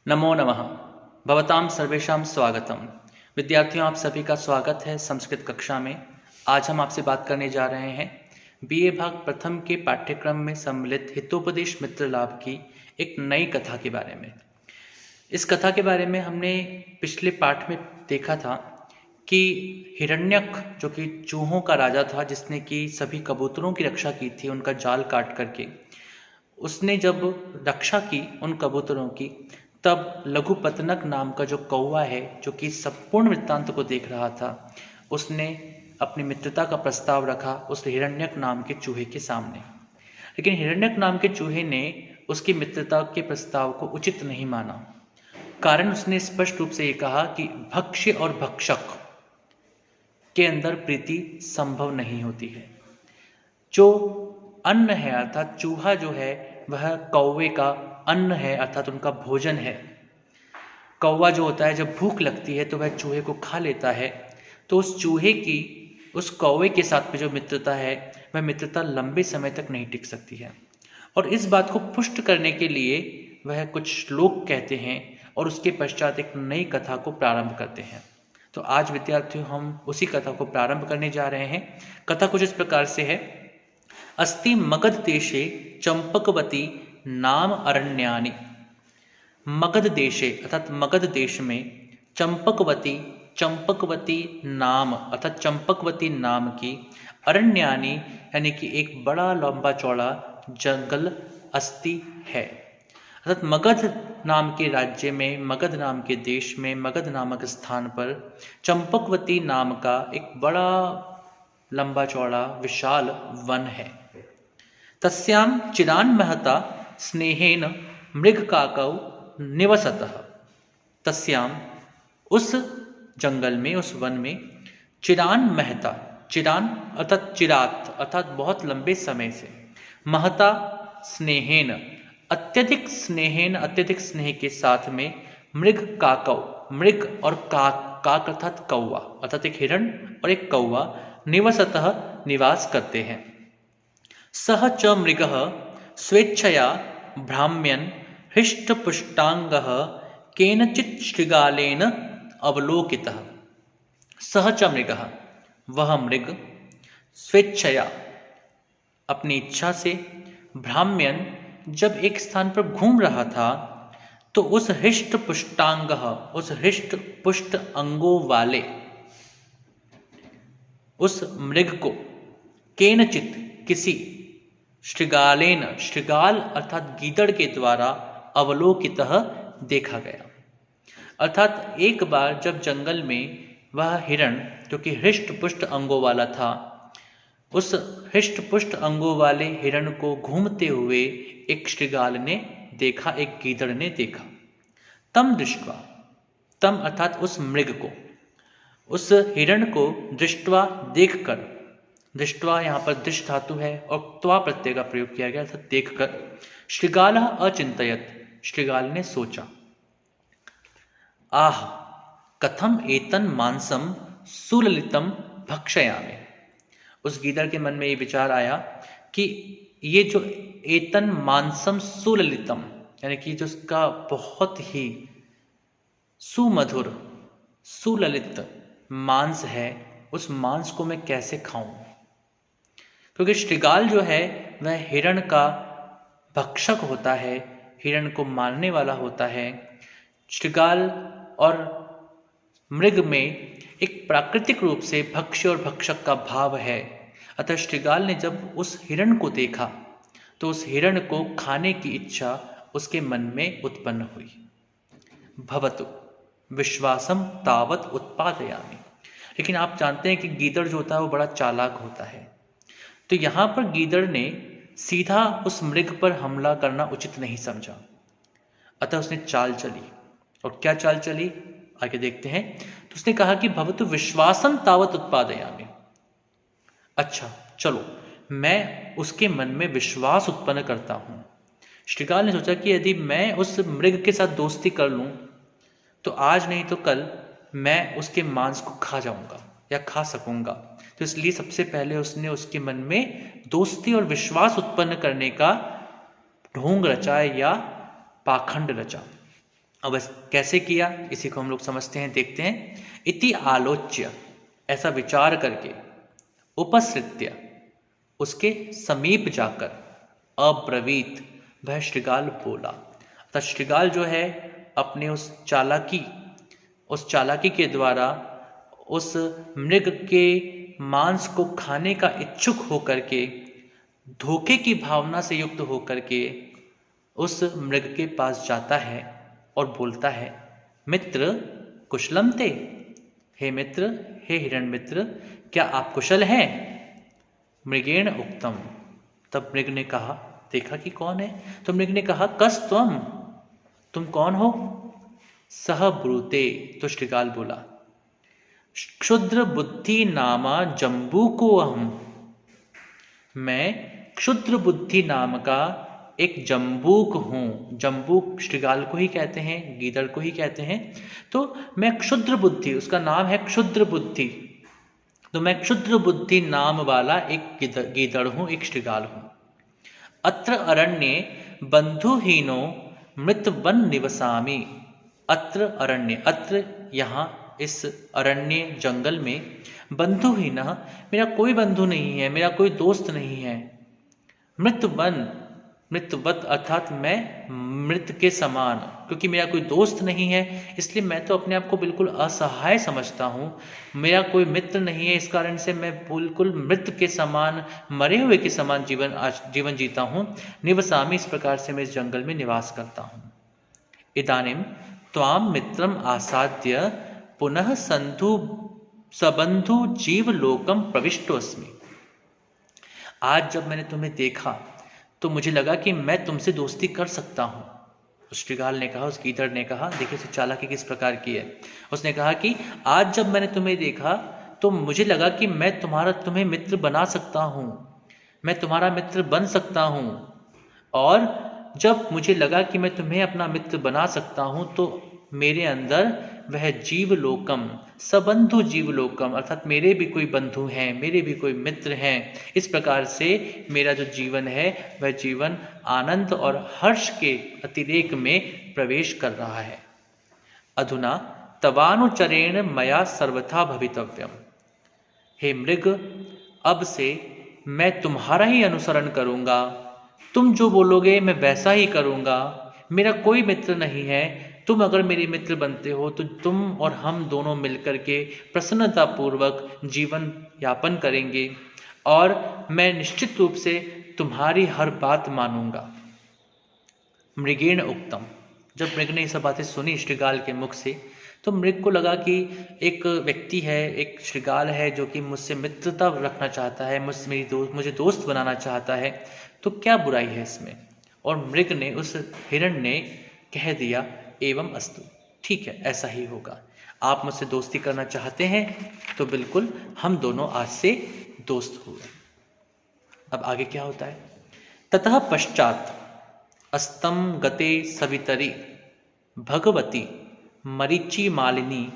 नमो नमः। भवतां सर्वेषां स्वागतम। विद्यार्थियों, आप सभी का स्वागत है संस्कृत कक्षा में। आज हम आपसे बात करने जा रहे हैं बीए भाग प्रथम के पाठ्यक्रम में सम्मिलित हितोपदेश मित्र लाभ की एक नई कथा के बारे में। इस कथा के बारे में हमने पिछले पाठ में देखा था कि हिरण्यक, जो कि चूहों का राजा था, जिसने कि सभी कबूतरों की रक्षा की थी उनका जाल काट करके, उसने जब रक्षा की उन कबूतरों की, तब लघुपतनक नाम का जो कौवा है, जो कि संपूर्ण वृत्तांत को देख रहा था, उसने अपनी मित्रता का प्रस्ताव रखा उस हिरण्यक नाम के चूहे के सामने। लेकिन हिरण्यक नाम के चूहे ने उसकी मित्रता के प्रस्ताव को उचित नहीं माना। कारण उसने स्पष्ट रूप से ये कहा कि भक्ष्य और भक्षक के अंदर प्रीति संभव नहीं होती है। जो अन्न है, अर्थात चूहा जो है, वह कौवे का अन्न है, अर्थात उनका भोजन है। कौवा जो होता है, जब भूख लगती है तो वह चूहे को खा लेता है। तो उस चूहे की उस कौवे के साथ में जो मित्रता है, वह मित्रता लंबे समय तक नहीं टिक सकती है। और इस बात को पुष्ट करने के लिए वह कुछ श्लोक कहते हैं और उसके पश्चात एक नई कथा को प्रारंभ करते हैं। तो आज विद्यार्थियों, हम उसी कथा को प्रारंभ करने जा रहे हैं। कथा कुछ इस प्रकार से है। अस्ति मगध देशे चंपकवती नाम अरण्यानि। मगध देशे अर्थात मगध देश में चंपकवती चंपकवती नाम अर्थात चंपकवती नाम की अरण्यानि यानी कि एक बड़ा लंबा चौड़ा जंगल अस्ति है। अर्थात मगध नाम के राज्य में, मगध नाम के देश में, मगध नामक स्थान पर चंपकवती नाम का एक बड़ा लंबा चौड़ा विशाल वन है। तस्याम चिरान महता स्नेहेन मृगकाकौ निवसतः। तस्याम उस जंगल में, उस वन में, चिरान महता, चिरान अर्थात चिरात अर्थात बहुत लंबे समय से, महता स्नेहेन अत्यधिक स्नेहेन अत्यधिक स्नेह के साथ में, मृग काकौ मृग और काक अर्थात कौवा अर्थात एक हिरण और एक कौवा निवसतः निवास करते हैं। सह च मृगः स्वेच्छया भ्राम्यन् हृष्टपुष्टांगः केनचित् शृगालेन अवलोकितः। सह च मृगः, वह मृग, स्वेच्छया अपनी इच्छा से, भ्राम्यन जब एक स्थान पर घूम रहा था, तो उस हृष्ट पुष्टांगः उस हृष्ट पुष्ट अंगों वाले उस मृग को केनचित किसी शृगालेन, शृगाल अर्थात गीदड़ के द्वारा, अवलोकितः देखा गया। अर्थात एक बार जब जंगल में वह हिरण, जो कि हृष्ट पुष्ट अंगों वाला था, उस हृष्ट पुष्ट अंगों वाले हिरण को घूमते हुए एक शृगाल ने देखा, एक गीदड़ ने देखा। तम दृष्ट्वा, तम अर्थात उस मृग को, उस हिरण को दृष्ट्वा देखकर, दृष्ट्वा यहाँ पर दृष्ट धातु है और त्वा प्रत्यय का प्रयोग किया गया, अर्थात देखकर, शृगालः अचिंतयत्, शृगाल ने सोचा, आह कथम एतन मांसम सुललितम भक्षयामि। उस गीदड़ के मन में ये विचार आया कि ये जो एतन मांसम सुललितम यानी कि जो उसका बहुत ही सुमधुर सुललित मांस है, उस मांस को मैं कैसे खाऊं। क्योंकि शृगाल जो है वह हिरण का भक्षक होता है, हिरण को मारने वाला होता है। शृगाल और मृग में एक प्राकृतिक रूप से भक्ष्य और भक्षक का भाव है। अतः शृगाल ने जब उस हिरण को देखा तो उस हिरण को खाने की इच्छा उसके मन में उत्पन्न हुई। भवतु विश्वासम तावत उत्पादयामि। लेकिन आप जानते हैं कि गीदड़ जो होता है वो बड़ा चालाक होता है। तो यहाँ पर गीदड़ ने सीधा उस मृग पर हमला करना उचित नहीं समझा, अतः उसने चाल चली। और क्या चाल चली, आगे देखते हैं। तो उसने कहा कि भवतु विश्वासम तावत उत्पादयामि। अच्छा चलो, मैं उसके मन में विश्वास उत्पन्न करता हूं। शृगाल ने सोचा कि यदि मैं उस मृग के साथ दोस्ती कर लूं तो आज नहीं तो कल मैं उसके मांस को खा जाऊंगा या खा सकूंगा। तो इसलिए सबसे पहले उसने उसके मन में दोस्ती और विश्वास उत्पन्न करने का ढोंग रचा या पाखंड रचा। अब कैसे किया, इसी को हम लोग समझते हैं, देखते हैं। इति आलोच्य, ऐसा विचार करके, उपसृत्य, उसके समीप जाकर, अब्रवीत, वह श्रृगाल बोला। अर्थात श्रृगाल जो है अपने उस चालाकी के द्वारा उस मृग के मांस को खाने का इच्छुक होकर के, धोखे की भावना से युक्त होकर के उस मृग के पास जाता है और बोलता है, मित्र कुशलम ते, हे मित्र, हे हिरण्यमित्र, क्या आप कुशल हैं? मृगेण उक्तम, तब मृग ने कहा, देखा कि कौन है, तो मृग ने कहा, कस त्वम, तुम कौन हो? सह ब्रूते, तो श्रृगाल बोला, क्षुद्र बुद्धि नामा जम्बू को अहम, मैं क्षुद्र बुद्धि नाम का एक जम्बूक हूं। जम्बूक श्रृगाल को ही कहते हैं, गीदड़ को ही कहते हैं। तो मैं क्षुद्र बुद्धि, उसका नाम है क्षुद्र बुद्धि, तो मैं क्षुद्र बुद्धि नाम वाला एक गीदड़ हूं, एक श्रृगाल हूं। अत्र अरण्ये बंधुहीनो मृतवन निवसामि, अत्र अरण्य, अत्र यहाँ इस अरण्य जंगल में, बंधुहीन, मेरा कोई बंधु नहीं है, मेरा कोई दोस्त नहीं है। मृतवन, मृतवत अर्थात मैं मृत के समान, क्योंकि मेरा कोई दोस्त नहीं है इसलिए मैं तो अपने आप को बिल्कुल असहाय समझता हूँ। मेरा कोई मित्र नहीं है, इस कारण से मैं बिल्कुल मृत के समान, मरे हुए के समान जीवन जीता हूँ। निवसामी, इस प्रकार से मैं इस जंगल में निवास करता हूँ। इदानीम त्वाम मित्रम आसाद्य पुनः सबंधु जीवलोकम प्रविष्टोस्मि, आज जब मैंने तुम्हें देखा तो मुझे लगा कि मैं तुमसे दोस्ती कर सकता हूँ। उस श्रृगाल ने कहा, उस गीदड़ ने कहा, देखिए उसे चालाकी किस प्रकार की है। उसने कहा कि आज जब मैंने तुम्हें देखा तो मुझे लगा कि मैं तुम्हें मित्र बना सकता हूँ, मैं तुम्हारा मित्र बन सकता हूँ। और जब मुझे लगा कि मैं तुम्हें अपना मित्र बना सकता हूँ तो मेरे अंदर वह जीवलोकम, सबंधु जीवलोकम, अर्थात मेरे भी कोई बंधु हैं, मेरे भी कोई मित्र हैं। इस प्रकार से मेरा जो जीवन है वह जीवन आनंद और हर्ष के अतिरेक में प्रवेश कर रहा है। अधुना तवानुचरेण मया सर्वथा भवितव्यम, हे मृग, अब से मैं तुम्हारा ही अनुसरण करूंगा, तुम जो बोलोगे मैं वैसा ही करूंगा। मेरा कोई मित्र नहीं है, तुम अगर मेरे मित्र बनते हो तो तुम और हम दोनों मिलकर के प्रसन्नतापूर्वक जीवन यापन करेंगे और मैं निश्चित रूप से तुम्हारी हर बात मानूंगा। मृगेण उक्तम, जब मृग ने ये सब बातें सुनी श्रृगाल के मुख से तो मृग को लगा कि एक व्यक्ति है, एक श्रृगाल है जो कि मुझसे मित्रता रखना चाहता है, मुझे दोस्त बनाना चाहता है, तो क्या बुराई है इसमें। और मृग ने, उस हिरण ने कह दिया, एवं अस्तु, ठीक है, ऐसा ही होगा। आप मुझसे दोस्ती करना चाहते हैं तो बिल्कुल हम दोनों आज से दोस्त हुए। अब आगे क्या होता है। ततः पश्चात अस्तम गते सवितरी भगवती मरीचि मालिनी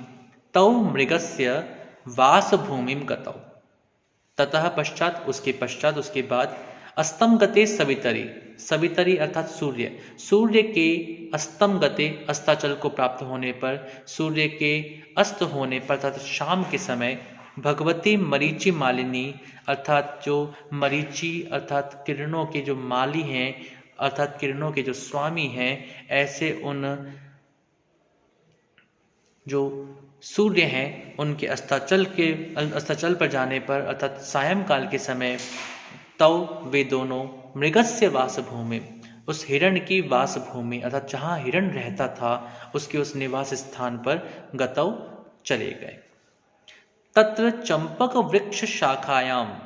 तौ मृगस्य वासभूमिम गतौ। ततः पश्चात, उसके पश्चात, उसके बाद, अस्तम गते सवितरी, सवितरी अर्थात सूर्य, सूर्य के अस्तम गते, अस्ताचल को प्राप्त होने पर, सूर्य के अस्त होने पर अर्थात शाम के समय, भगवती मरीचि मालिनी अर्थात जो मरीचि अर्थात किरणों के जो माली हैं, अर्थात किरणों के जो स्वामी हैं, ऐसे उन जो सूर्य हैं उनके अस्ताचल पर जाने पर अर्थात सायंकाल के समय, तव वे दोनों मृगस्य वासभूमि, उस हिरण की वासभूमि अर्थात जहाँ हिरण रहता था उसके उस निवास स्थान पर गतौ चले गए। तत्र चंपक वृक्ष शाखायाम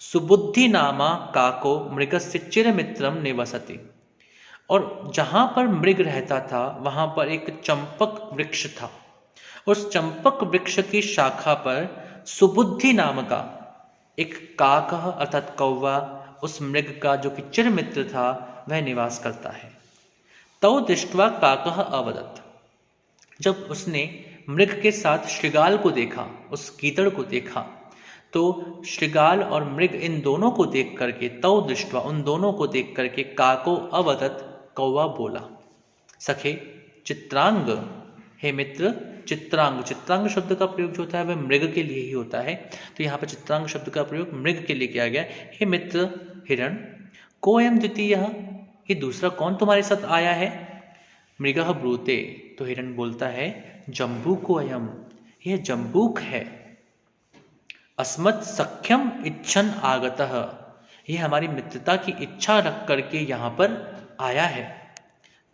सुबुद्धि नामा काको मृगस्य चिरमित्रम निवसति, और जहाँ पर मृग रहता था वहाँ पर एक चंपक वृक्ष था। उस चंपक वृक्ष की शाखा पर सुबुद्धि नाम का एक काक अर्थात कौवा, उस मृग का जो कि चिरमित्र था वह निवास करता है। तौ दृष्ट्वा काकः अवदत्, जब उसने मृग के साथ श्रृगाल को देखा, उस गीदड़ को देखा, तो श्रृगाल और मृग इन दोनों को देख करके, तौ दृष्ट्वा उन दोनों को देख करके, काको अवदत्, कौवा बोला, सखे चित्रांग, हे मित्र चित्रांग। चित्रांग शब्द का प्रयोग जो होता है वह मृग के लिए ही होता है, तो यहाँ पर चित्रांग शब्द का प्रयोग मृग के लिए किया गया। हे मित्र हिरण, कोयम द्वितीय, ये दूसरा कौन तुम्हारे साथ आया है? मृगः ब्रूते, तो हिरण बोलता है जम्बूको अयम, यह जम्बूक है। अस्मत् सख्यम इच्छन आगतः, यह हमारी मित्रता की इच्छा रख करके यहाँ पर आया है।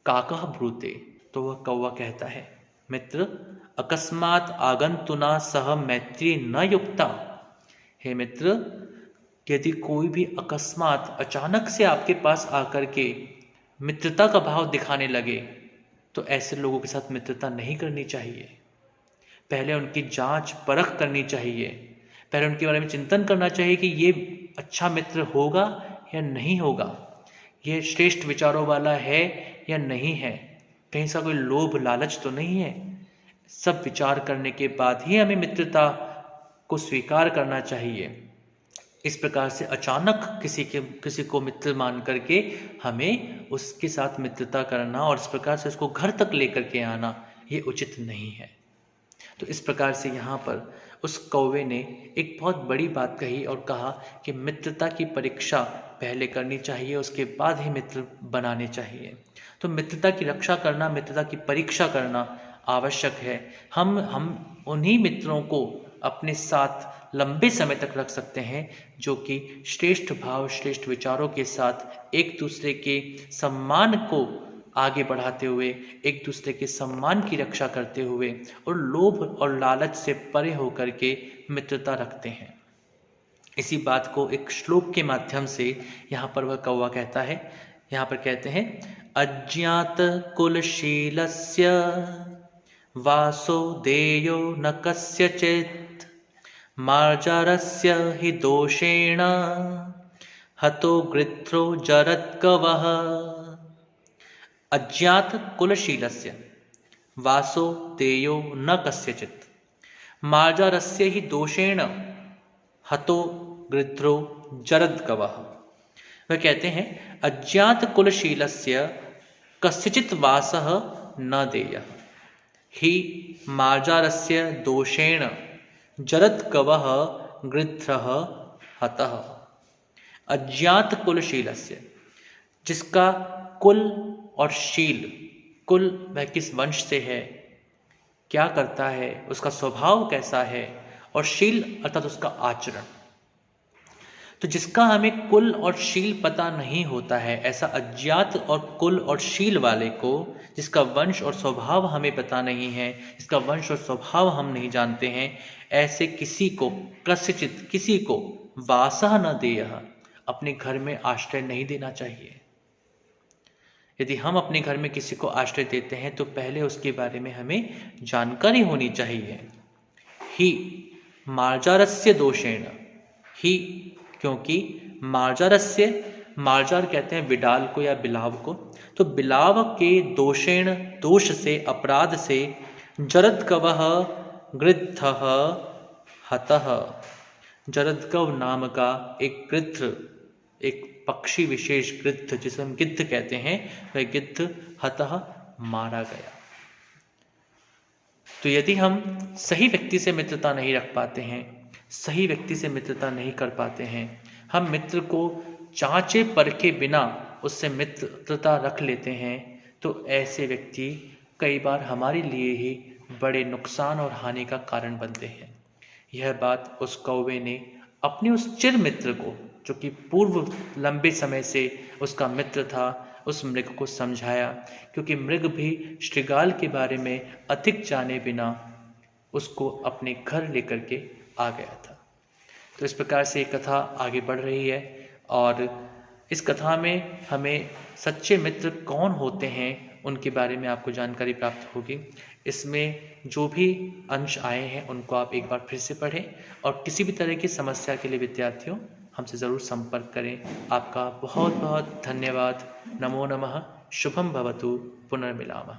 काकः ब्रूते, तो वह कौवा कहता है मित्र अकस्मात आगंतुना सह मैत्री न युक्ता, हे मित्र यदि कोई भी अकस्मात अचानक से आपके पास आकर के मित्रता का भाव दिखाने लगे तो ऐसे लोगों के साथ मित्रता नहीं करनी चाहिए। पहले उनकी जांच परख करनी चाहिए, पहले उनके बारे में चिंतन करना चाहिए कि ये अच्छा मित्र होगा या नहीं होगा, ये श्रेष्ठ विचारों वाला है या नहीं है, कहीं सा कोई लोभ लालच तो नहीं है। सब विचार करने के बाद ही हमें मित्रता को स्वीकार करना चाहिए। इस प्रकार से अचानक किसी को मित्र मान करके हमें उसके साथ मित्रता करना और इस प्रकार से उसको घर तक लेकर के आना, ये उचित नहीं है। तो इस प्रकार से यहाँ पर उस कौवे ने एक बहुत बड़ी बात कही और कहा कि मित्रता की परीक्षा पहले करनी चाहिए, उसके बाद ही मित्र बनाने चाहिए। तो मित्रता की रक्षा करना, मित्रता की परीक्षा करना आवश्यक है। हम उन्हीं मित्रों को अपने साथ लंबे समय तक रख सकते हैं जो कि श्रेष्ठ भाव, श्रेष्ठ विचारों के साथ एक दूसरे के सम्मान को आगे बढ़ाते हुए, एक दूसरे के सम्मान की रक्षा करते हुए और लोभ और लालच से परे होकर के मित्रता रखते हैं। इसी बात को एक श्लोक के माध्यम से यहाँ पर वह कौवा कहता है। यहाँ पर कहते हैं अज्ञात कुलशीलस्य वासो देयो न कस्यचित् मार्जारस्य हि दोषेण हतो गृध्रो जरत्कवः। अज्ञात कुलशीलस्य वासो देयो न कस्यचित् मार्जारस्य हि दोषेण हतो गृध्रो जरत्कवः। वह कहते हैं अज्ञात कुलशीलस्य कस्यचित् वासः न देयः हि मार्जारस्य दोषेण जरत्कवः गृध्रः हतः। अज्ञात कुलशीलस्य, जिसका कुल और शील, कुल वह किस वंश से है, क्या करता है, उसका स्वभाव कैसा है, और शील अर्थात उसका आचरण। तो जिसका हमें कुल और शील पता नहीं होता है, ऐसा अज्ञात और कुल और शील वाले को, जिसका वंश और स्वभाव हमें पता नहीं है, जिसका वंश और स्वभाव हम नहीं जानते हैं, ऐसे किसी को कस्यचित्, किसी को वासः न देयः, अपने घर में आश्रय नहीं देना चाहिए। यदि हम अपने घर में किसी को आश्रय देते हैं तो पहले उसके बारे में हमें जानकारी होनी चाहिए। ही मार्जारस्य दोषेण, ही क्योंकि मार्जारस्य, मार्जार कहते हैं बिडाल को या बिलाव को, तो बिलाव के दोषेण, दोष से, अपराध से, जरत्कवः गृध्रः हतः, जरत्कव नाम का एक गृध्र, एक पक्षी विशेष गृध्र जिसे हम गिद्ध कहते हैं, वह गिद्ध हतः मारा गया। तो यदि हम सही व्यक्ति से मित्रता नहीं रख पाते हैं, सही व्यक्ति से मित्रता नहीं कर पाते हैं, हम मित्र को जांचे परखे बिना उससे मित्रता रख लेते हैं, तो ऐसे व्यक्ति कई बार हमारे लिए ही बड़े नुकसान और हानि का कारण बनते हैं। यह बात उस कौवे ने अपने उस चिर मित्र को, जो कि पूर्व लंबे समय से उसका मित्र था, उस मृग को समझाया, क्योंकि मृग भी शृगाल के बारे में अधिक जाने बिना उसको अपने घर लेकर के आ गया था। तो इस प्रकार से एक कथा आगे बढ़ रही है और इस कथा में हमें सच्चे मित्र कौन होते हैं उनके बारे में आपको जानकारी प्राप्त होगी। इसमें जो भी अंश आए हैं उनको आप एक बार फिर से पढ़ें और किसी भी तरह की समस्या के लिए विद्यार्थियों हमसे ज़रूर संपर्क करें। आपका बहुत बहुत धन्यवाद। नमो नमः। शुभम भवतु। पुनर्मिलामः।